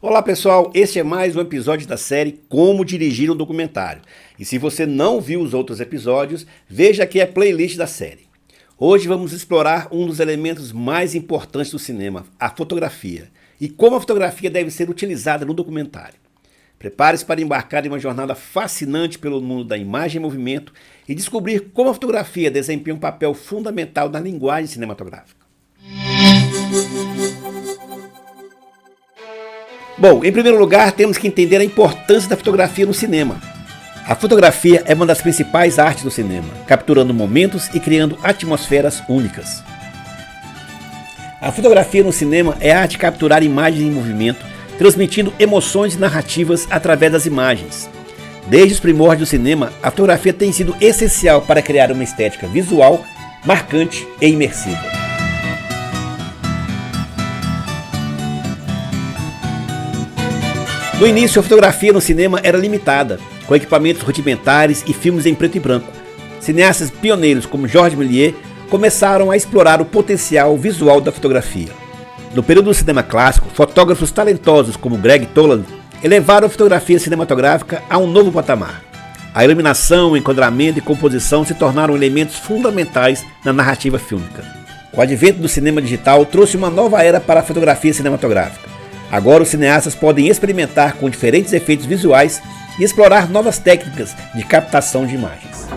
Olá pessoal, este é mais um episódio da série Como Dirigir um Documentário. E se você não viu os outros episódios, veja aqui a playlist da série. Hoje vamos explorar um dos elementos mais importantes do cinema, a fotografia, e como a fotografia deve ser utilizada no documentário. Prepare-se para embarcar em uma jornada fascinante pelo mundo da imagem em movimento e descobrir como a fotografia desempenha um papel fundamental na linguagem cinematográfica. Bom, em primeiro lugar, temos que entender a importância da fotografia no cinema. A fotografia é uma das principais artes do cinema, capturando momentos e criando atmosferas únicas. A fotografia no cinema é a arte de capturar imagens em movimento, transmitindo emoções e narrativas através das imagens. Desde os primórdios do cinema, a fotografia tem sido essencial para criar uma estética visual, marcante e imersiva. No início, a fotografia no cinema era limitada, com equipamentos rudimentares e filmes em preto e branco. Cineastas pioneiros como Georges Méliès começaram a explorar o potencial visual da fotografia. No período do cinema clássico, fotógrafos talentosos como Greg Toland elevaram a fotografia cinematográfica a um novo patamar. A iluminação, enquadramento e composição se tornaram elementos fundamentais na narrativa fílmica. O advento do cinema digital trouxe uma nova era para a fotografia cinematográfica. Agora os cineastas podem experimentar com diferentes efeitos visuais e explorar novas técnicas de captação de imagens.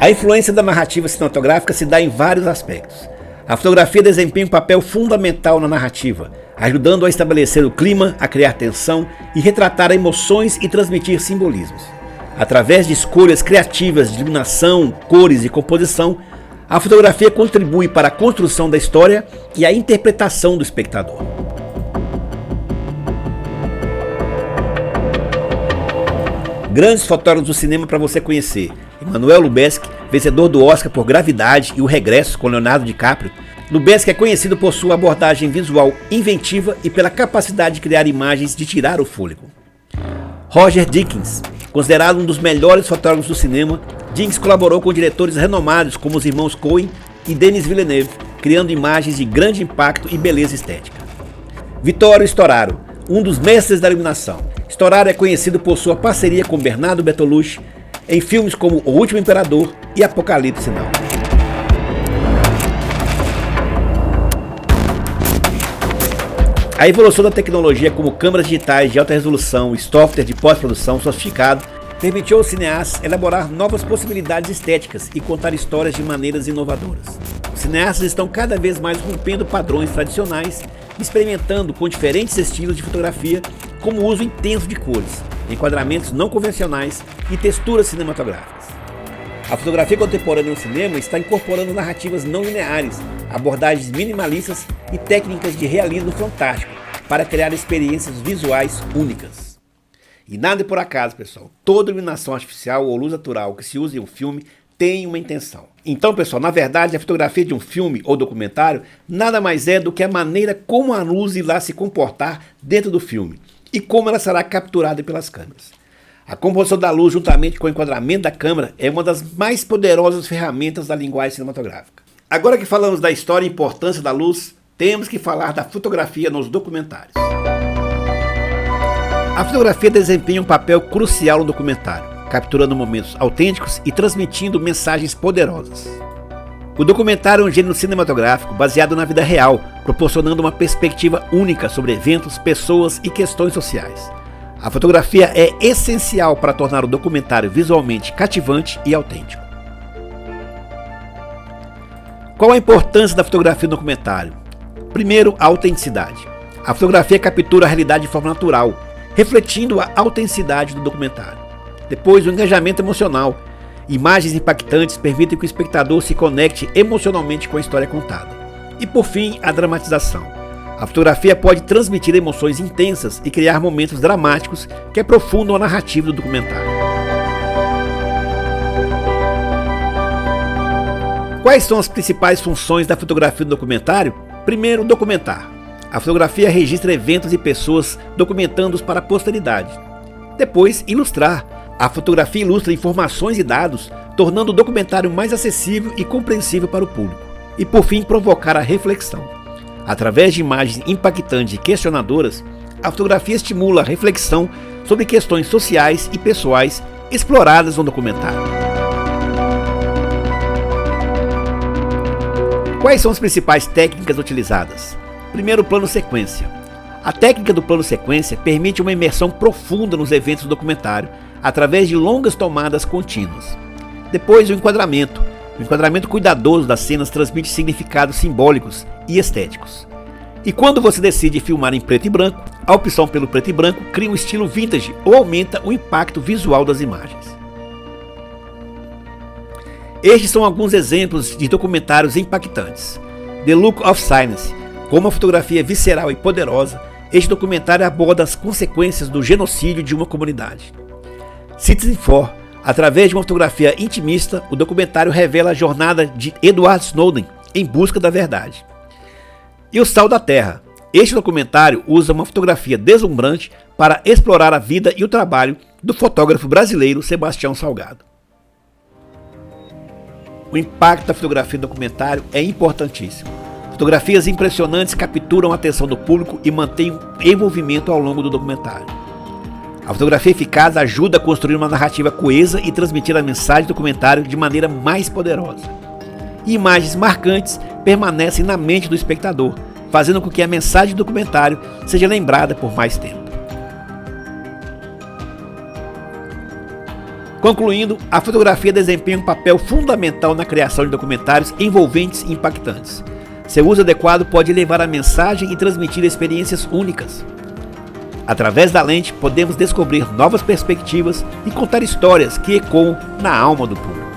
A influência da narrativa cinematográfica se dá em vários aspectos. A fotografia desempenha um papel fundamental na narrativa, ajudando a estabelecer o clima, a criar tensão e retratar emoções e transmitir simbolismos. Através de escolhas criativas de iluminação, cores e composição, a fotografia contribui para a construção da história e a interpretação do espectador. Grandes fotógrafos do cinema para você conhecer: Emmanuel Lubezki, vencedor do Oscar por Gravidade e O Regresso com Leonardo DiCaprio. Lubezki é conhecido por sua abordagem visual inventiva e pela capacidade de criar imagens de tirar o fôlego. Roger Deakins, considerado um dos melhores fotógrafos do cinema, Deakins colaborou com diretores renomados como os irmãos Coen e Denis Villeneuve, criando imagens de grande impacto e beleza estética. Vittorio Storaro, um dos mestres da iluminação. Storaro é conhecido por sua parceria com Bernardo Bertolucci em filmes como O Último Imperador e Apocalipse Now. A evolução da tecnologia, como câmeras digitais de alta resolução e software de pós-produção sofisticado, permitiu aos cineastas elaborar novas possibilidades estéticas e contar histórias de maneiras inovadoras. Os cineastas estão cada vez mais rompendo padrões tradicionais, experimentando com diferentes estilos de fotografia, como o uso intenso de cores, enquadramentos não convencionais e texturas cinematográficas. A fotografia contemporânea no cinema está incorporando narrativas não lineares, abordagens minimalistas e técnicas de realismo fantástico para criar experiências visuais únicas. E nada é por acaso, pessoal. Toda iluminação artificial ou luz natural que se usa em um filme tem uma intenção. Então, pessoal, na verdade, a fotografia de um filme ou documentário nada mais é do que a maneira como a luz irá se comportar dentro do filme e como ela será capturada pelas câmeras. A composição da luz, juntamente com o enquadramento da câmera, é uma das mais poderosas ferramentas da linguagem cinematográfica. Agora que falamos da história e importância da luz, temos que falar da fotografia nos documentários. A fotografia desempenha um papel crucial no documentário, capturando momentos autênticos e transmitindo mensagens poderosas. O documentário é um gênero cinematográfico baseado na vida real, proporcionando uma perspectiva única sobre eventos, pessoas e questões sociais. A fotografia é essencial para tornar o documentário visualmente cativante e autêntico. Qual a importância da fotografia no documentário? Primeiro, a autenticidade. A fotografia captura a realidade de forma natural, refletindo a autenticidade do documentário. Depois, o engajamento emocional. Imagens impactantes permitem que o espectador se conecte emocionalmente com a história contada. E por fim, a dramatização. A fotografia pode transmitir emoções intensas e criar momentos dramáticos que aprofundam a narrativa do documentário. Quais são as principais funções da fotografia do documentário? Primeiro, documentar. A fotografia registra eventos e pessoas, documentando-os para a posteridade. Depois, ilustrar. A fotografia ilustra informações e dados, tornando o documentário mais acessível e compreensível para o público. E por fim, provocar a reflexão. Através de imagens impactantes e questionadoras, a fotografia estimula a reflexão sobre questões sociais e pessoais exploradas no documentário. Quais são as principais técnicas utilizadas? Primeiro, o plano sequência. A técnica do plano sequência permite uma imersão profunda nos eventos do documentário através de longas tomadas contínuas. Depois, o enquadramento. O enquadramento cuidadoso das cenas transmite significados simbólicos e estéticos. E quando você decide filmar em preto e branco, a opção pelo preto e branco cria um estilo vintage ou aumenta o impacto visual das imagens. Estes são alguns exemplos de documentários impactantes. The Look of Silence. Com uma fotografia visceral e poderosa, este documentário aborda as consequências do genocídio de uma comunidade. Citizenfour. Através de uma fotografia intimista, o documentário revela a jornada de Edward Snowden em busca da verdade. E O Sal da Terra. Este documentário usa uma fotografia deslumbrante para explorar a vida e o trabalho do fotógrafo brasileiro Sebastião Salgado. O impacto da fotografia do documentário é importantíssimo. Fotografias impressionantes capturam a atenção do público e mantêm o envolvimento ao longo do documentário. A fotografia eficaz ajuda a construir uma narrativa coesa e transmitir a mensagem do documentário de maneira mais poderosa. E imagens marcantes permanecem na mente do espectador, fazendo com que a mensagem do documentário seja lembrada por mais tempo. Concluindo, a fotografia desempenha um papel fundamental na criação de documentários envolventes e impactantes. Seu uso adequado pode levar a mensagem e transmitir experiências únicas. Através da lente, podemos descobrir novas perspectivas e contar histórias que ecoam na alma do público.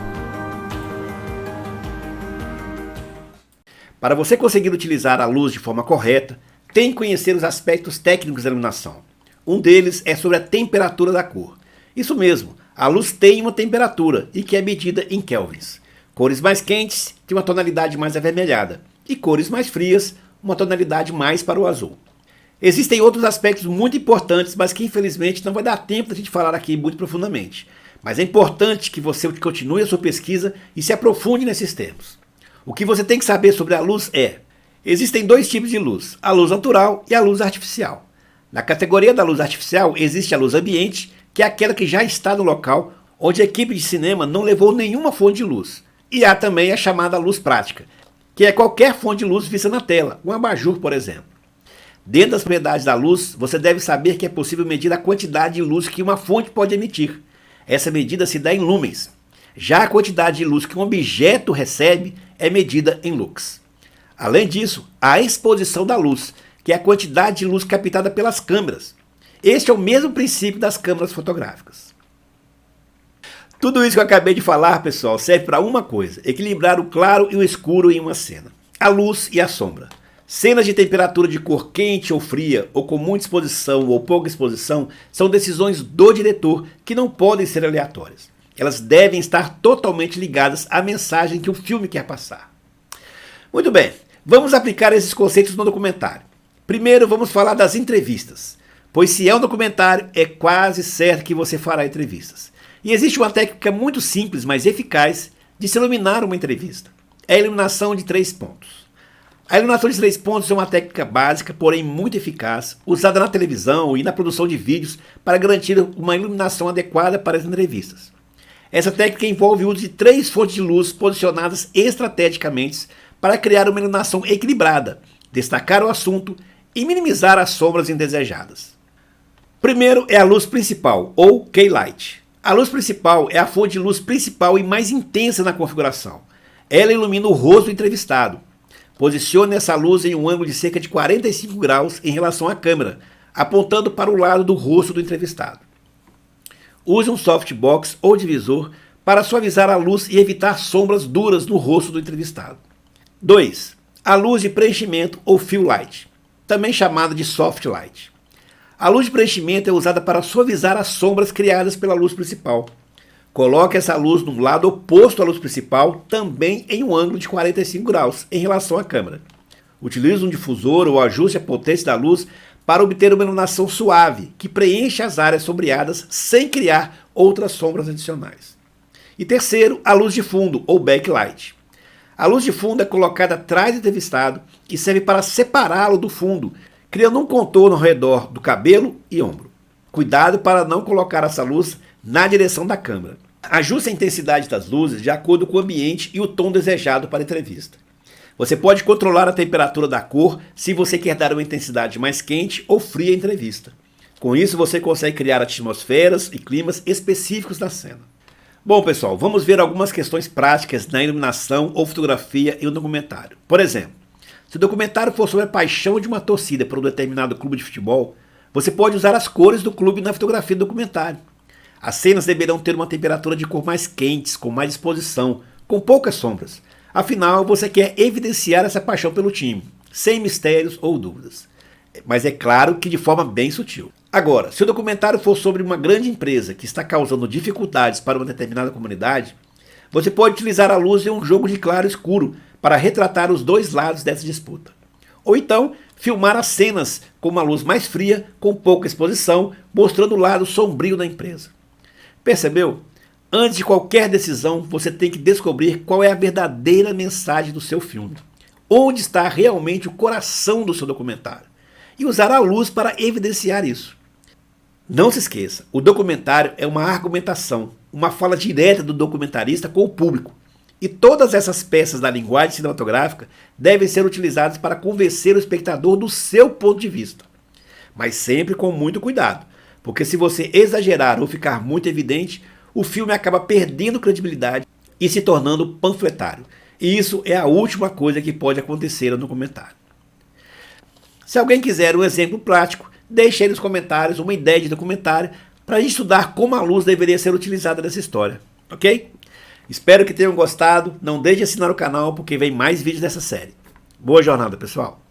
Para você conseguir utilizar a luz de forma correta, tem que conhecer os aspectos técnicos da iluminação. Um deles é sobre a temperatura da cor. Isso mesmo, a luz tem uma temperatura e que é medida em kelvins. Cores mais quentes têm uma tonalidade mais avermelhada e cores mais frias, uma tonalidade mais para o azul. Existem outros aspectos muito importantes, mas que infelizmente não vai dar tempo de a gente falar aqui muito profundamente. Mas é importante que você continue a sua pesquisa e se aprofunde nesses termos. O que você tem que saber sobre a luz é: existem dois tipos de luz, a luz natural e a luz artificial. Na categoria da luz artificial existe a luz ambiente, que é aquela que já está no local, onde a equipe de cinema não levou nenhuma fonte de luz. E há também a chamada luz prática, que é qualquer fonte de luz vista na tela, um abajur, por exemplo. Dentro das propriedades da luz, você deve saber que é possível medir a quantidade de luz que uma fonte pode emitir. Essa medida se dá em lumens. Já a quantidade de luz que um objeto recebe é medida em lux. Além disso, há a exposição da luz, que é a quantidade de luz captada pelas câmeras. Este é o mesmo princípio das câmeras fotográficas. Tudo isso que eu acabei de falar, pessoal, serve para uma coisa: equilibrar o claro e o escuro em uma cena. A luz e a sombra. Cenas de temperatura de cor quente ou fria, ou com muita exposição ou pouca exposição, são decisões do diretor que não podem ser aleatórias. Elas devem estar totalmente ligadas à mensagem que o filme quer passar. Muito bem, vamos aplicar esses conceitos no documentário. Primeiro vamos falar das entrevistas, pois se é um documentário, é quase certo que você fará entrevistas. E existe uma técnica muito simples, mas eficaz, de se iluminar uma entrevista. É a iluminação de 3 pontos. A iluminação de 3 pontos é uma técnica básica, porém muito eficaz, usada na televisão e na produção de vídeos para garantir uma iluminação adequada para as entrevistas. Essa técnica envolve o uso de 3 fontes de luz posicionadas estrategicamente para criar uma iluminação equilibrada, destacar o assunto e minimizar as sombras indesejadas. Primeiro é a luz principal, ou key-light. A luz principal é a fonte de luz principal e mais intensa na configuração. Ela ilumina o rosto do entrevistado. Posicione essa luz em um ângulo de cerca de 45 graus em relação à câmera, apontando para o lado do rosto do entrevistado. Use um softbox ou divisor para suavizar a luz e evitar sombras duras no rosto do entrevistado. 2. A luz de preenchimento ou fill light, também chamada de soft light. A luz de preenchimento é usada para suavizar as sombras criadas pela luz principal. Coloque essa luz no lado oposto à luz principal, também em um ângulo de 45 graus em relação à câmera. Utilize um difusor ou ajuste a potência da luz para obter uma iluminação suave, que preenche as áreas sombreadas sem criar outras sombras adicionais. E terceiro, a luz de fundo, ou backlight. A luz de fundo é colocada atrás do entrevistado e serve para separá-lo do fundo, criando um contorno ao redor do cabelo e ombro. Cuidado para não colocar essa luz na direção da câmera. Ajuste a intensidade das luzes de acordo com o ambiente e o tom desejado para a entrevista. Você pode controlar a temperatura da cor se você quer dar uma intensidade mais quente ou fria à entrevista. Com isso, você consegue criar atmosferas e climas específicos da cena. Bom, pessoal, vamos ver algumas questões práticas na iluminação ou fotografia em um documentário. Por exemplo, se o documentário for sobre a paixão de uma torcida por um determinado clube de futebol, você pode usar as cores do clube na fotografia do documentário. As cenas deverão ter uma temperatura de cor mais quentes, com mais exposição, com poucas sombras. Afinal, você quer evidenciar essa paixão pelo time, sem mistérios ou dúvidas. Mas é claro que de forma bem sutil. Agora, se o documentário for sobre uma grande empresa que está causando dificuldades para uma determinada comunidade, você pode utilizar a luz em um jogo de claro e escuro para retratar os dois lados dessa disputa. Ou então, filmar as cenas com uma luz mais fria, com pouca exposição, mostrando o lado sombrio da empresa. Percebeu? Antes de qualquer decisão, você tem que descobrir qual é a verdadeira mensagem do seu filme. Onde está realmente o coração do seu documentário. E usar a luz para evidenciar isso. Não se esqueça, o documentário é uma argumentação, uma fala direta do documentarista com o público. E todas essas peças da linguagem cinematográfica devem ser utilizadas para convencer o espectador do seu ponto de vista. Mas sempre com muito cuidado, porque se você exagerar ou ficar muito evidente, o filme acaba perdendo credibilidade e se tornando panfletário. E isso é a última coisa que pode acontecer no documentário. Se alguém quiser um exemplo prático, deixe aí nos comentários uma ideia de documentário para a gente estudar como a luz deveria ser utilizada nessa história, ok? Espero que tenham gostado, não deixe de assinar o canal porque vem mais vídeos dessa série. Boa jornada, pessoal!